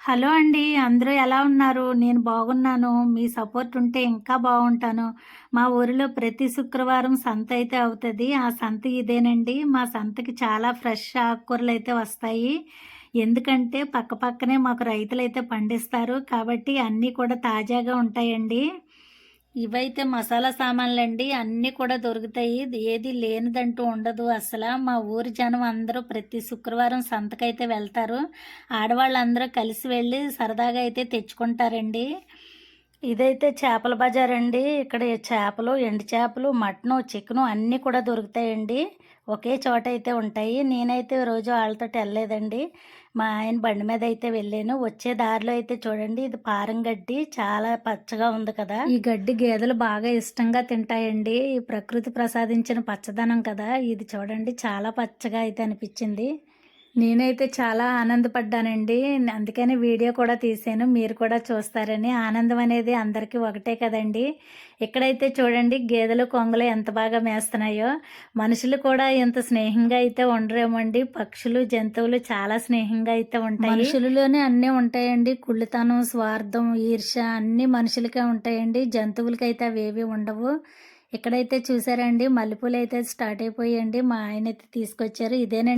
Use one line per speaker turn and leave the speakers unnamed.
Hello అండి. అందరూ ఎలా ఉన్నారు? నేను బాగున్నాను. మీ సపోర్ట్ ఉంటే ఇంకా బావుంటాను. మా ఊరిలో ప్రతి శుక్రవారం సంతయితే అవుతది. ఆ సంత ఇదేనండి. మా సంతకి చాలా ఫ్రెష్ ఆకుకూరలైతే వస్తాయి. ఎందుకంటే పక్కపక్కనే మాకు రైతులైతే పండిస్తారు. కాబట్టి అన్నీ కూడా తాజాగా ఉంటాయండి. ఇవైతే మసాలా సామాన్లండి. అన్నీ కూడా దొరుకుతాయి. ఏది లేనిదంటూ ఉండదు అసల. మా ఊరి జనం అందరూ ప్రతి శుక్రవారం సంతకైతే వెళ్తారు. ఆడవాళ్ళందరూ కలిసి వెళ్ళి సరదాగా అయితే తెచ్చుకుంటారండి. ఇదైతే చేపల బజారండి. ఇక్కడ చేపలు, ఎండు చేపలు, మటను, చికెను అన్నీ కూడా దొరుకుతాయండి. ఒకే చోట అయితే ఉంటాయి. నేనైతే రోజు ఆళ్ళతోటి ఎళ్ళలేదండి. మా ఆయన బండి మీద అయితే వెళ్ళాను. వచ్చే దారిలో అయితే చూడండి ఇది పారం గడ్డి చాలా పచ్చగా ఉంది కదా! ఈ గడ్డి గేదెలు బాగా ఇష్టంగా తింటాయండి. ఈ ప్రకృతి ప్రసాదించిన పచ్చదనం కదా! ఇది చూడండి చాలా పచ్చగా అయితే అనిపిచ్చింది. నేనైతే చాలా ఆనందపడ్డానండి. అందుకని వీడియో కూడా తీశాను. మీరు కూడా చూస్తారని. ఆనందం అనేది అందరికీ ఒకటే కదండీ! ఇక్కడైతే చూడండి గేదెలు, కొంగలు ఎంత బాగా మేస్తున్నాయో. మనుషులు కూడా ఇంత స్నేహంగా అయితే ఉండరేమోండి. పక్షులు, జంతువులు చాలా స్నేహంగా అయితే ఉంటాయి. మనుషులలోనే అన్నీ ఉంటాయండి. కుళ్ళుతనం, స్వార్థం, ఈర్ష్య అన్నీ మనుషులకే ఉంటాయండి. జంతువులకైతే అవేవి ఉండవు. ఇక్కడైతే చూసారండి మల్లెపూలైతే స్టార్ట్ అయిపోయాయండి. మా ఆయనైతే తీసుకొచ్చారు. ఇదేనండి